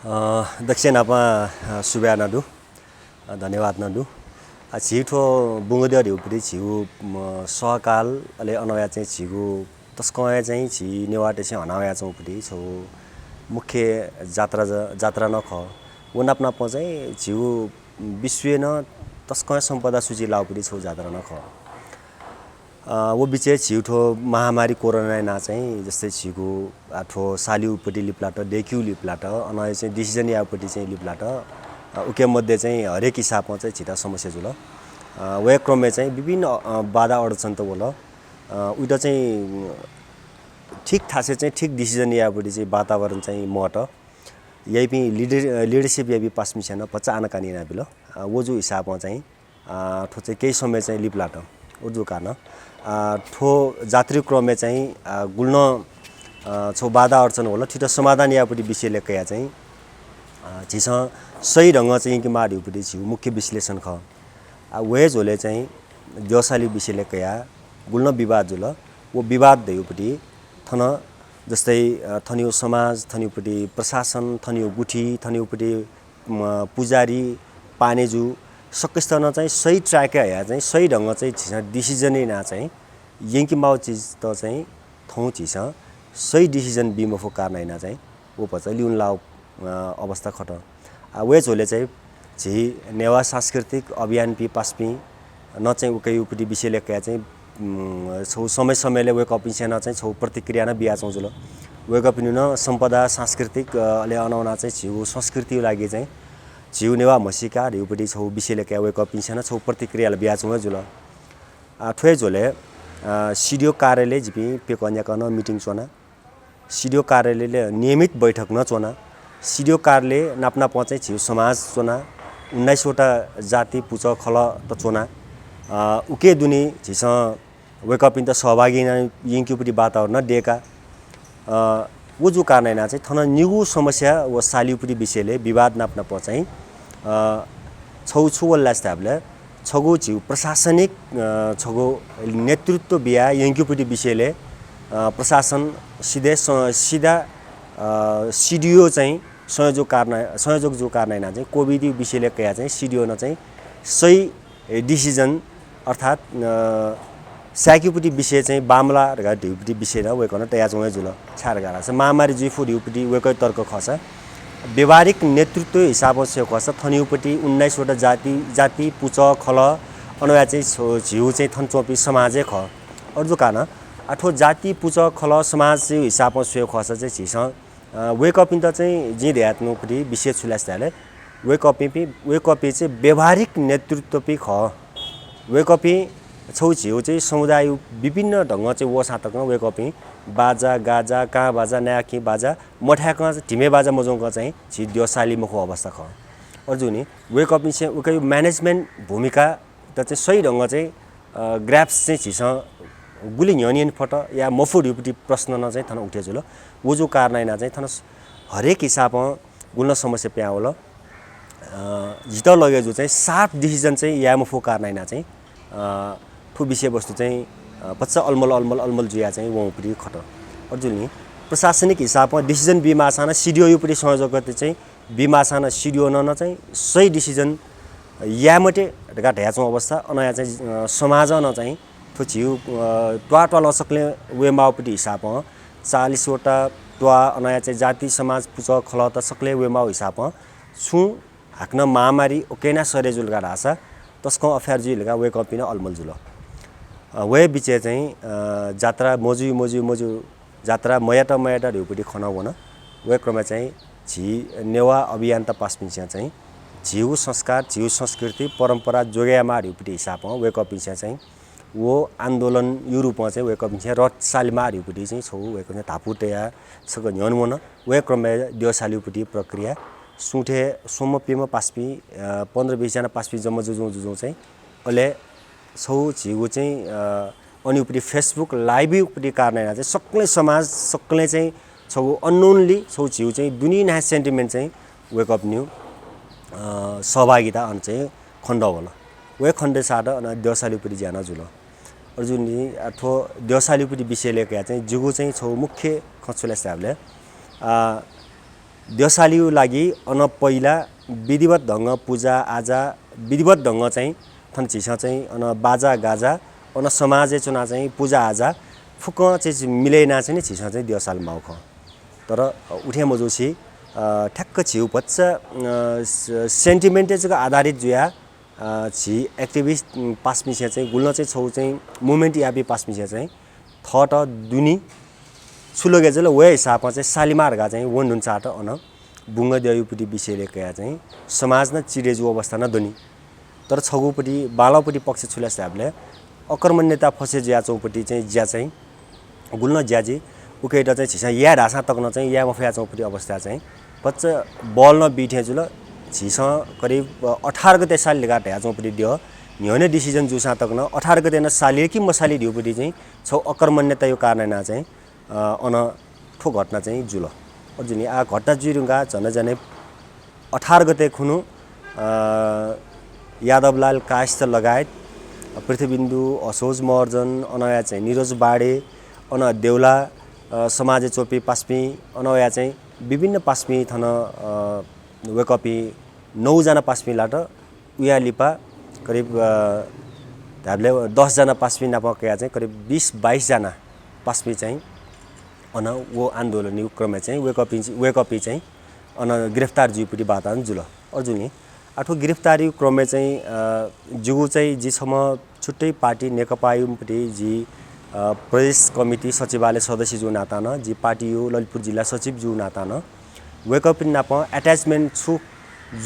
दक्षिण आपा सुब्या नडु धन्यवाद नडु छिठो बुंगदेर उपरि छिउ सहकाल अले अनया चाहिँ छिगु तस्कया चाहिँ छि नेवाटे चाहिँ हनाया चाहिँ उपरि छौ मुख्य जात्रा नख वनापना प चाहिँ छिउ विश्व न तस्कया सम्पदा सूची लाउपरि छौ जात्रा नख वो बिचे छिउठो महामारी कोरोना ना चाहिँ जस्तै छिगु आठो सालिउपट्टि लिप्लाट डेक्यु लिप्लाट अनय चाहिँ डिसिजन यापट्टि चाहिँ लिप्लाट उके मध्ये चाहिँ हरेक हिसाबमा चाहिँ छिटा समस्या जुल वे क्रममा चाहिँ विभिन्न बाधा अडचन त बोल उइटा चाहिँ ठीक ठासे चाहिँ ठीक डिसिजन यापट्टि चाहिँ वातावरण चाहिँ मट यही पनि लिडरशिप यही पास मिसन पच्चा आना कानी ना बिल वो जो हिसाबमा चाहिँ ठो चाहिँ केही समय चाहिँ लिप्लाट उर्दू कारण ठो जात्री क्रममा चाहिँ गुल्न छौ बाधा अडचन होला छिटो समाधान यापट्टि विषय लेखया चाहिँ छिस सही ढंग चाहिँ कि मारिउपट्टि छु मुख्य विश्लेषण ख वेज होले चाहिँ देवशाली विषय लेखया गुल्न विवाद जुल वो विवाद दैउपट्टि थन जस्तै थनियो समाज थनिउपट्टि प्रशासन थनियो गुठी थनिउपट्टि पुजारी पानेजु सक्कस्तन चाहिँ सही ट्र्याक या चाहिँ सही ढंग चाहिँ डिसिजन ना चाहिँ यंकी माउ चीज त चाहिँ थौ चीज सही डिसिजन बिमफो कारण चाहिँ वो पछि लिउन लाउ अवस्था खट वेज होले चाहिँ झी नेवा सांस्कृतिक अभियान पि पासपि न चाहिँ उकै उपटि विषय लेखया चाहिँ छौ समय समयले वेक अप सेना चाहिँ छौ प्रतिक्रिया न बिया चौजुल वेक अप न सम्पदा सांस्कृतिक अले अनाउना चाहिँ छिउ संस्कृति लागि चाहिँ छिउ नेवा मसिका रिउपटि छौ विषय लेखया वेक अप सेना छौ प्रतिक्रिया बिया चौ जुल ठ्वे झोले सिडिओ कार्यालय जिपि पेकन्या कन मिटिङ चोना सिडिओ कार्यालयले नियमित बैठक न चोना सिडिओ कार्यालय नाप्ना पचै छिउ समाज चोना 19 वटा जाति पुच खल त चोना उके दुनी छिस वेकअप इन त सहभागी यिंकीपट्टि वातावरण डेका वो जो कारण ना चाहिँ थन निगु समस्या व सालिउपट्टि विषयले विवाद नाप्न पचै छौ छुवल्ला स्टाफले छगो छिउ प्रशासनिक छगो नेतृत्व बिया यंकीपट्टि विषयले प्रशासन सीधा सिडिओ चाहिँ संयोजक जो कारण ना चाहिँ कोभिड विषयले कया चाहिँ सिडिओ न चाहिँ सही डिसिजन अर्थात साकीपट्टि विषय चाहिँ बामला र ढिउपट्टि विषय र वेकन तया चाहिँ जुल छार गारा छ महामारी जुइफु ढिउपट्टि वेकै तर्क खस व्यवहारिक नेतृत्व हिसाबमा से खस थनिउपट्टि 19 वटा जाति पुच खल अनया चाहिँ झिउ चाहिँ थन चोपी समाजै ख अर्जो कारण आठो जाति पुच खल समाज हिसाबमा से खस चाहिँ छिस वेकअप इन त चाहिँ जे ध्यात्नुपट्टि विषय छुलास्ताले वेकअप चाहिँ व्यवहारिक नेतृत्व पि ख वेकअप छौ छिउ चाहिँ समुदाय विभिन्न ढंग चाहिँ वो सातक वेकअप बाजा गाजा कहाँ बाजा नयाकी बाजा मठ्याक ढिमे बाजा मजोंक चाहिँ छि देवशाली मुखो अवस्था ख अर्जुनी वेकअप चाहिँ उकै म्यानेजमेन्ट भूमिका त चाहिँ सही ढंग चाहिँ ग्राफ्स चाहिँ छिस गुली न्यनियन फट या मफुडीपट्टि प्रश्न न चाहिँ थन उठे जुल वो जो कारण ना चाहिँ थन हरेक हिसाबमा गुल्न समस्या प्या होला जित लगे जो चाहिँ साफ डिसिजन चाहिँ या मफो कारण ना चाहिँ ठु विषय वस्तु चाहिँ पच्चा अलमल जुया चाहिँ वौपरि खट अर्जुनी प्रशासनिक हिसाबमा डिसिजन बिमासाना सिडिओ युपरि संयोजक गते चाहिँ बिमासाना सिडिओ न चाहिँ सही डिसिजन यामटे ढका ढ्याचौ अवस्था अनया चाहिँ समाज न चाहिँ ठो छिउ ट्वा लसकले वे माउपट्टि हिसाबमा 40 वटा ट्वा अनया चाहिँ जाति समाज पुच खल त सकले वे माउ हिसाबमा छु हाक्न महामारी ओकेना सरेजुल गा रासा तस्को अफेयर जुल गा वे कपिन अलमल जुल वे बिचे चाहिँ जात्रा मोजु जात्रा मयाटा ढिउपट्टि खनाउन वे क्रममा चाहिँ झी नेवा अभियान त पासपिन्छ चाहिँ झिउ संस्कार झिउ संस्कृति परम्परा जोग्यामा ढिउपट्टि हिसाबमा वे कपिन्छ चाहिँ वो आन्दोलन युरोपमा चाहिँ वे कपिन्छ रट सालमा ढिउपट्टि चाहिँ छौ वे कपिन्छ धापुटया सक न्यनवन वे क्रममा देवशालीपट्टि प्रक्रिया सुठे सोमपिमा पासपि 15-20 जना पासपि जम्मा जुजु चाहिँ अहिले छौ झिउ चाहिँ अनिउपट्टि फेसबुक लाइभ उपट्टि कारण चाहिँ सक्लै समाज सक्लै चाहिँ छौ अननोनली छौ झिउ चाहिँ दुनिया सेन्टिमेन्ट चाहिँ वेकअप न्यू सहभागिता अन चाहिँ खण्ड होला वे खण्ड साड अन देवशालीपट्टि ज्यान जुल अर्जुनले अथवा देवशालीपट्टि विषय लेखया चाहिँ जुगु चाहिँ छौ मुख्य खचुला हिसाबले देवशालिउ लागि अन पहिला विधिवत ढङ्ग पूजा आजा विधिवत ढङ्ग चाहिँ थन छिसा चाहिँ अन बाजा गाजा अन समाजे चुना चाहिँ पूजा आजा फुक चाहिँ मिलेना चाहिँ छिसा चाहिँ देवशाल माउख तर उठे मजुसी ठ्याक्क छिउ बच्चा सेन्टिमेन्टेजको आधारित जुया छि एक्टिभिस्ट पासमिसिया चाहिँ गुल्न चाहिँ छौ चाहिँ मुभमेन्ट याबी पासमिसिया चाहिँ थट दुनी सुलोगे जल वे हिसाबमा चाहिँ सालिमारगा चाहिँ वन हुन्छ आट अन बुङ्ग देयुपट्टि विषयले कया चाहिँ समाज न चिरेजु अवस्था न दुनी तर छगुपट्टि बालापट्टि पक्ष छुल्यास हामीले अकर्मण्यता फसे ज्या चौपट्टि चाहिँ ज्या चाहिँ गुल्न ज्याजी उकेटा चाहिँ छिसा या ढासा तक्न चाहिँ या मफया चौपट्टि अवस्था चाहिँ बच्चा बल न बिठे जुल छिसा करिब 18 गते साल लगाट ह्या चौपट्टि दियो न्योने डिसिजन जुसा तक्न 18 गते न साली कि मसाली दिउपट्टि चाहिँ छौ अकर्मण्यता यो कारण चाहिँ अन ठो घटना चाहिँ जुल जुन आ घटना जुरुङ्गा झन् 18 गते खुनु यादवलाल कायस्थ लगायत पृथ्वीबिन्दु असोज महर्जन अनया चाहिँ निरज बाडे अन देउला समाजे चोपी पास्मी अनया चाहिँ विभिन्न पास्मी थन वेकपी 9 जना पास्मी लाट उयालिपा करिब हामीले 10 जना पास्मी नापकया चाहिँ करिब 20-22 जना पास्मी चाहिँ अन वो आन्दोलन क्रम चाहिँ वेकपी चाहिँ अन गिरफ्तार जुपट्टि वातावरण जुल अर्जुनी आठो गिरफ्तारी क्रम चाहिँ जुगु चाहिँ जिसम्म छुट्टै पार्टी नेकपा युपट्टि जी प्रदेश कमिटी सचिवालय सदस्य जो नाता न जी पार्टी यो ललितपुर जिल्ला सचिव जो नाता न वेकअप नाप एट्याचमेन्ट छु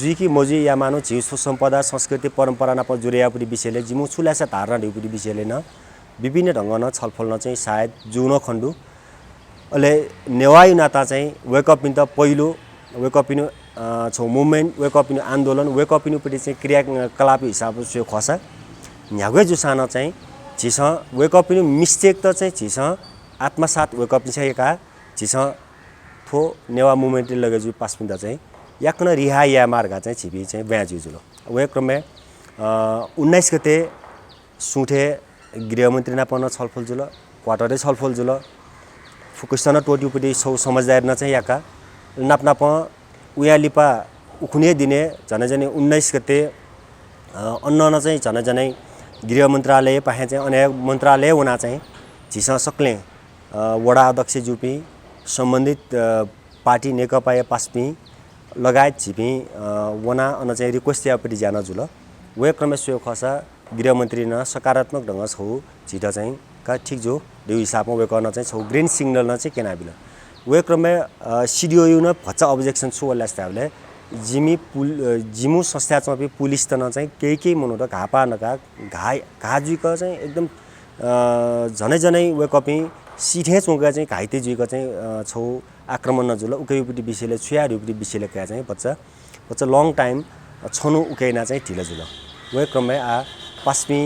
जी कि मोजी या मानो छिउ सम्पदा संस्कृति परम्परा नाप जुरेयापुरी विषयले जिमु छुल्यासा धारणा ढिउपुरी विषयले न विभिन्न ढङ्ग न छलफल न चाहिँ सायद जुन खण्डु अहिले नेवायु नाता चाहिँ वेकअप त पहिलो वेकअप छौ मुभमेन्ट वेकअप आन्दोलन वेकअप पट्टि चाहिँ क्रियाकलाप हिसाब से खसा न्यागै जुसान चाहिँ छिस वेकअप मिस्टेक त चाहिँ छिस आत्मसात वेकअप छका छिस थो नेवा मुभमेन्टले लगेजु पासपिन्दा चाहिँ याकन रिहा या मार्गा चाहिँ छिपी चाहिँ ब्याजु जुल वे क्रममा 19 गते सुठे गृहमन्त्री नापन छलफल जुल क्वार्टरै छलफल जुल फुकुस्तान टोटीपट्टि सौ समझदार न चाहिँ याका नाप उयालिपा उखुने दिने झनै 19 गते अन्न न चाहिँ झनै गृह मन्त्रालय पाहे चाहिँ अन्य मन्त्रालय हुना चाहिँ झिसा सक्ले वडा अध्यक्ष जुपी सम्बन्धित पार्टी नेकपा पास्पी लगायत छिपी वना अन चाहिँ रिक्वेस्ट यापट्टि जान जुल वे क्रमशः खसा गृहमन्त्री न सकारात्मक ढङ्ग छौ छिटा चाहिँ का ठिक जो देउ हिसाबमा वे गर्न चाहिँ छौ ग्रीन सिग्नल न चाहिँ केना बिल वे क्रममा सिडिओयु न भच्चा अब्जेक्सन छु वल्लास्ते हामीले जिमु संस्था चाहिँ पुलिस त न चाहिँ केही मनो त घापा नका घाजुक चाहिँ एकदम झनै वेकअपी सिठे चौका चाहिँ घाइते जुइक चाहिँ छौ आक्रमण नजुल उकैपट्टि विषयले छुयाहरूपट्टि विषयले क्या चाहिँ बच्चा लङ टाइम छनु उकैना चाहिँ ढिला जुल वे क्रममा पास्मी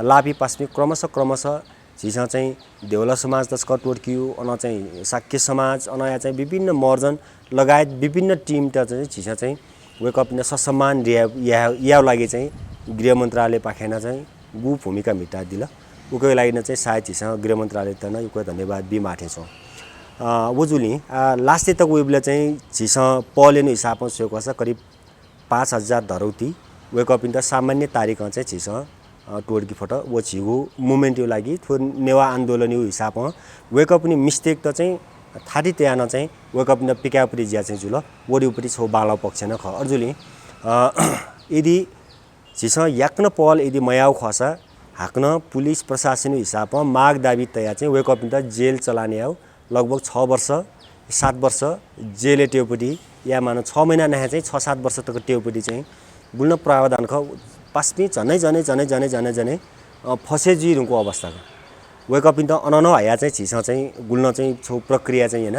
लापी पास्मी क्रमशः झिसा चाहिँ देउला समाज तस्कर टोर्कियो अन चाहिँ साक्य समाज अनया चाहिँ विभिन्न मर्जन लगायत विभिन्न टिम त चाहिँ झिसा चाहिँ वेकअप ससम्मान या लागि चाहिँ गृह मन्त्रालय पाखेना चाहिँ गु भूमिका मिटा दिल उकै लागि चाहिँ सायद झिसा गृह मन्त्रालय त न उको धन्यवाद बि माठे छौँ वजुली लास्टै तक वेबले चाहिँ झिसा पलेनु हिसाबमा सोको छ करिब 5000 धरौती वेकअप त सामान्य तारिकमा चाहिँ झिसा टोर्की फोटो वो छिगु मुभमेन्ट यो लागि थो नेवा आन्दोलन यो हिसाबमा वेकअप मिस्टेक त चाहिँ थाटी त्यान चाहिँ वेकअप पिकापुरी ज्या चाहिँ जुल वडिउपट्टि छौ बाला पक्ष न ख अर्जुली यदि झिस याक्न पल यदि मयाउ खसा हाक्न पुलिस प्रशासन हिसाबमा माग दाबी तया चाहिँ वेकअप त जेल चलाने आउ लगभग 6 वर्ष 7 वर्ष जेल टेउपट्टि या मानो 6 महिना नहे चाहिँ 6-7 वर्ष तक टेउपट्टि चाहिँ गुल्न प्रावधान ख पास्मी झनै फसे जिरुको अवस्थाको वेकअप त अनन हया चाहिँ छिसा चाहिँ गुल्न चाहिँ छौ प्रक्रिया चाहिँ हैन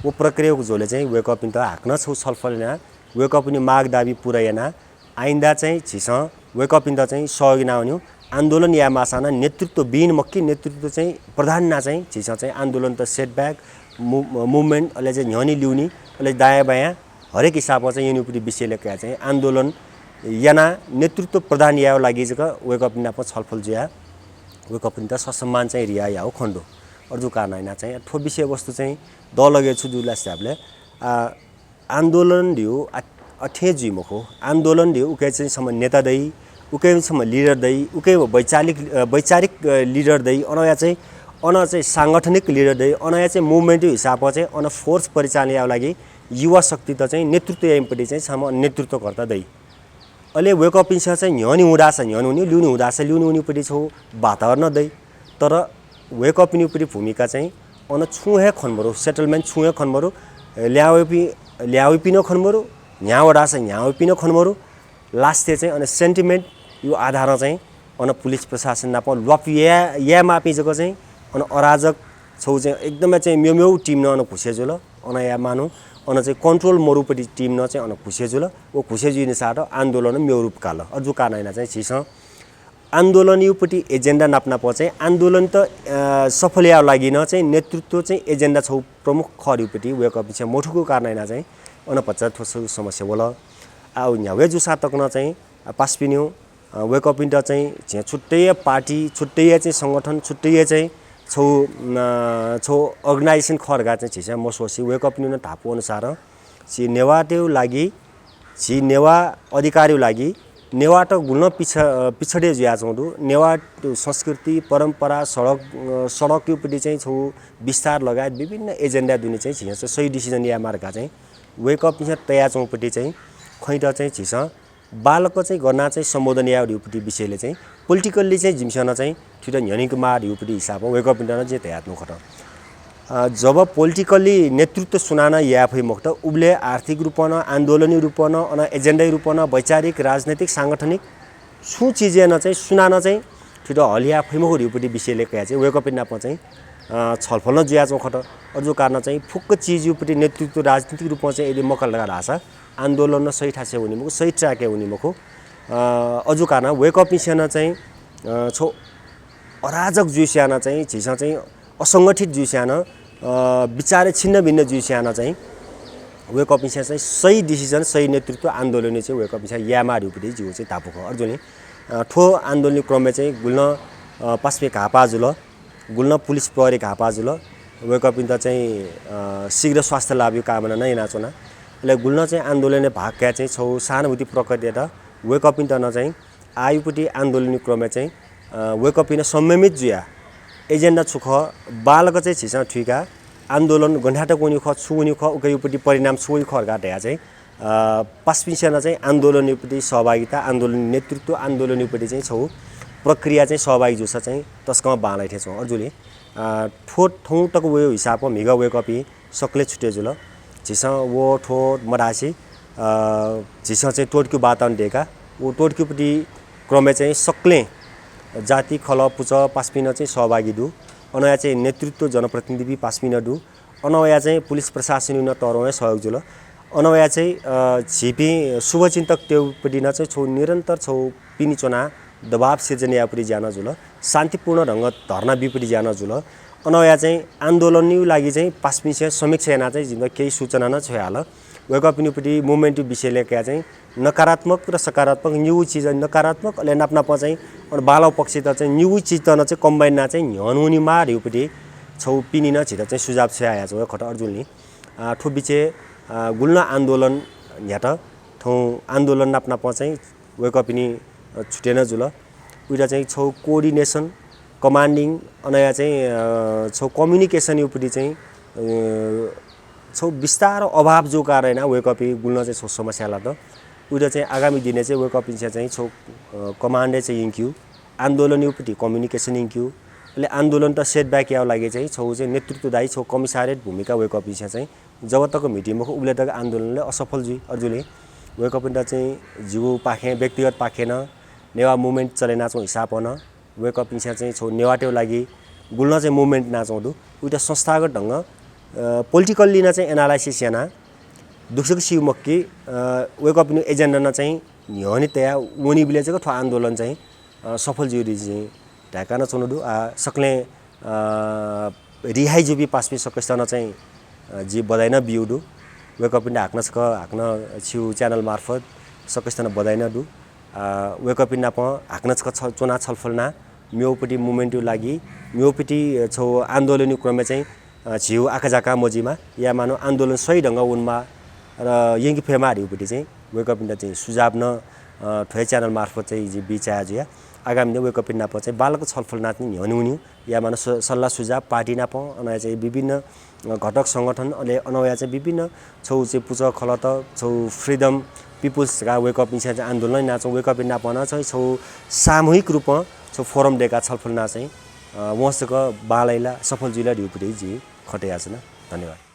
वो प्रक्रियाको झोले चाहिँ वेकअप त हाक्न छौ छलफल न वेकअप माग दाबी पुरायना आइन्दा चाहिँ छिसा वेकअप त चाहिँ सहयोगी नहुनु आन्दोलन या मासाना नेतृत्व बिन मक्की नेतृत्व चाहिँ प्रधान ना चाहिँ छिसा चाहिँ आन्दोलन त सेटब्याक मुभमेन्ट अहिले चाहिँ न्यनी ल्याउने अहिले दायाँ बायाँ हरेक हिसाबमा चाहिँ युनिपट्टि विषयले क्या चाहिँ आन्दोलन याना नेतृत्व प्रधान या लागि चाहिँ वेकअप नाप छलफल ज्या वेकअप त ससम्मान चाहिँ रिया या हो खण्डो अर्जु कारण हैन चाहिँ ठो विषय वस्तु चाहिँ द लगे छु जुला हिसाबले आन्दोलन दियो अठे जुइमखो आन्दोलन दियो उके चाहिँ सम नेता दै उके सम लिडर दै उके वैचारिक लिडर दै अनया चाहिँ सांगठनिक लिडर दै अनया चाहिँ मुभमेन्ट हिसाबमा चाहिँ अन फोर्स परिचालनका लागि युवा शक्ति त चाहिँ नेतृत्व एमपटी चाहिँ सम नेतृत्वकर्ता दै अहिले वेकअप इन्सा चाहिँ न्यनी हुँदाछ न्यनी ल्युनी हुँदाछ ल्युनी हुनेपट्टि छौ वातावरण दै तर वेकअप इनिपट्टि भूमिका चाहिँ अन छुहे खनबरो सेटलमेन्ट छुहे खनबरो ल्याउपिन खनबरो न्यावडाछ न्याउपिन खनबरो लास्ट चाहिँ अन सेन्टिमेन्ट यो आधारमा चाहिँ अन पुलिस प्रशासन नाप लपिया या मापि जको चाहिँ अन अराजक छौ चाहिँ एकदमै चाहिँ म्यौ टिम न अन खुसेजुल अन या मानु अन चाहिँ कन्ट्रोल मरुपट्टि टिम न चाहिँ अन खुसेजुल ओ खुसेजुने साथ आन्दोलन म्यौ रूप काल अजु कानाइना चाहिँ छिस आन्दोलन युपट्टि एजेन्डा नाप्ना प चाहिँ आन्दोलन त सफल या लागि न चाहिँ नेतृत्व चाहिँ एजेन्डा छौ प्रमुख खर्युपट्टि वेकअप चाहिँ मोठुको कानाइना चाहिँ अन पच्चा थोसो समस्या बोल आउ न्यावे जुसा तकन चाहिँ पासपिन्यौ वेकअप इन्ट चाहिँ छुट्टै पार्टी छुट्टै चाहिँ संगठन छुट्टै चाहिँ छौ अर्गनाइजेसन खर्गा चाहिँ छिसा मसोसी वेकअप इन थापो अनुसार छि नेवा त्यो लागि छि नेवा अधिकारी लागि नेवा त गुल्न पिछडे जुया छौँ नेवा त्यो संस्कृति परम्परा सडक युपट्टि चाहिँ छौ विस्तार लगायत विभिन्न एजेन्डा दुनी चाहिँ छिस सही डिसिजन या मार्गा चाहिँ वेकअप इन तया चौपट्टि चाहिँ खैट चाहिँ छिस बालक चाहिँ गर्न चाहिँ सम्बोधन या युपट्टि विषयले चाहिँ पोलिटिकल्ली चाहिँ जिमसन चाहिँ ठिट न्यनिको मार युपट्टि हिसाबमा वेकअप इन्टरन चाहिँ तयात्नु खट जब पोलिटिकल्ली नेतृत्व सुनाना या फै मुक्त उबले आर्थिक रूपन आन्दोलनी रूपन अन एजेन्डा रूपन वैचारिक राजनीतिक सांगठनिक सु चिजेन चाहिँ सुनाना चाहिँ ठिट हलिया फैमुख युपट्टि विषयले कया चाहिँ वेकअप इन्टरन चाहिँ छलफल न जुया चौ खट अजु कारण चाहिँ फुक्क चिज युपट्टि नेतृत्व राजनीतिक रूपमा चाहिँ यदि मकल लगा रासा आन्दोलन न सही ठासे हुने मुख सही ट्र्याके हुने मुख अजु कारण वेकअप मिसन चाहिँ छौ अराजक जुस्याना चाहिँ झिसा चाहिँ असङ्गठित जुस्याना विचार छिन्न भिन्न जुस्याना चाहिँ वेकअप मिसन चाहिँ सही डिसिजन सही नेतृत्व आन्दोलनले चाहिँ वेकअप मिसन यामा रुपति जिउ चाहिँ तापुको अर्जुनले ठो आन्दोलन क्रममा चाहिँ गुल्न पास्पे घापाजुल गुल्न पुलिस प्रहरी घापाजुल वेकअप इन त चाहिँ शीघ्र स्वास्थ्य लाभ कामना नै नाचोना ले गुल्न चाहिँ आन्दोलनले भाग क्या चाहिँ छौ सहानुभूति प्रक्रिया वेकअप इन त न चाहिँ आयुपट्टि आन्दोलनी क्रममा चाहिँ वेकअप इन संयमित जुया एजेन्डा छुख बालक चाहिँ छिसा ठिका आन्दोलन गण्ठाट कोनी ख छुनी ख उकैपट्टि परिणाम छुई खर्गा ढया चाहिँ पासपिसना चाहिँ आन्दोलनपट्टि सहभागिता आन्दोलन नेतृत्व आन्दोलनपट्टि चाहिँ छौ प्रक्रिया चाहिँ सहभागी जुसा चाहिँ तस्कमा बाँलाइथे छौ अर्जुले ठोट ठौँ टक वे हिसाबमा मिगा वेकअप सक्ले छुटे जुल झिसा वो ठोट मरासी झिसा चाहिँ टोटको वातावरण दिएका वो टोटकोपट्टि क्रममा चाहिँ सक्ले जाति खल पुच पासपिन चाहिँ सहभागी दु अनया चाहिँ नेतृत्व जनप्रतिनिधि पासपिन दु अनया चाहिँ पुलिस प्रशासन न तरौँ सहयोग जुल अनया चाहिँ छिपी शुभचिन्तक त्योपट्टि न चाहिँ छौ निरन्तर छौ पिनी चुना दबाव सिर्जना यापट्टि जान जुल शान्तिपूर्ण ढङ्ग धर्ना विपट्टि जान जुल अनया चाहिँ आन्दोलननि लागि चाहिँ पासपिन समीक्षा याना चाहिँ जिम्दा केही सूचना न छ हाल वेकअप इनिपट्टि मुभमेन्ट विषयले क्या चाहिँ नकारात्मक र सकारात्मक न्यू चिज नकारात्मक अहिले नाप्नाप चाहिँ अनि बालव पक्ष त चाहिँ न्यू चिज त न चाहिँ कम्बाइनमा चाहिँ न्यनुनी मार युपट्टि छौ पिनी न छिट चाहिँ सुझाव छ आया छ खट अर्जुनले ठो बिचे गुल्न आन्दोलन याट ठौ आन्दोलन नाप्नाप चाहिँ वेकअप इनि छुटेन जुल उइटा चाहिँ छौ कोअर्डिनेसन कमान्डिङ अनया चाहिँ छौ कम्युनिकेसन युपट्टि चाहिँ छौ विस्तार अभाव जो कारण वेकअप गुल्न चाहिँ छौ समस्या लाग्छ उइटा चाहिँ आगामी दिने चाहिँ वेकअप इन्सिया चाहिँ छौ कमान्डे चाहिँ इन्क्यू आन्दोलन युपट्टि कम्युनिकेसन इन्क्यू अहिले आन्दोलन त सेटब्याक याव लागि चाहिँ छौ चाहिँ नेतृत्वदायी छौ कमिसारेट भूमिका वेकअप इन्सिया चाहिँ जब तक मिटिङमा उब्ले तक आन्दोलनले असफल जुई अर्जुले वेकअप इन्टा चाहिँ जिउ पाखे व्यक्तिगत पाखेन नेवा मुभमेन्ट चले नाचौँ हिसाब न वेकअप इन्सिया चाहिँ छौ नेवाटेको लागि गुल्न चाहिँ मुभमेन्ट नाचौँ दु उइटा संस्थागत ढङ्ग पोलिटिकल्ली न चाहिँ एनालाइसिस याना दुखसुख सिउमक्की वेकअप इन एजेन्डा न चाहिँ न्यनी तया वनी बिले चाहिँ ठो आन्दोलन चाहिँ सफल जुरी चाहिँ ढाका न चुनुदु सक्ले रिहाई जुबी पासपी सकेस्ता न चाहिँ जी बधाइन बिउदु वेकअप इन हाक्न सक हाक्न छिउ च्यानल मार्फत सकेस्ता न बधाइन दु वेकअप इन नाप हाक्न सक चुना छलफलना म्योपट्टि मुभमेन्टको लागि म्योपट्टि छौ आन्दोलनी क्रममा चाहिँ छिउ आँखा जाका मोजीमा या मानव आन्दोलन सही ढङ्ग उनमा र यंगी फेमा हरिउपट्टि चाहिँ वेकअप इन्डिया चाहिँ सुझाव न ठोय च्यानल मार्फत चाहिँ जे बिचाज या आगामी दिन वेकअप इन्डिया प चाहिँ बालको छलफल नाच्ने हनुनी या माने सल्लाह सुझाव पार्टी ना प अनया चाहिँ विभिन्न घटक संगठन अले अनया चाहिँ विभिन्न छौ चाहिँ पुच खलत छौ फ्रीडम पिपुल्स का वेकअप इन्डिया चाहिँ आन्दोलन नाचौ वेकअप इन्डिया पना चाहिँ छौ सामूहिक रूपमा छौ फोरम डेका छलफल ना चाहिँ वहाँसको बालैला सफल जिल्ला ढिउपुटी जी खटेया छ न धन्यवाद।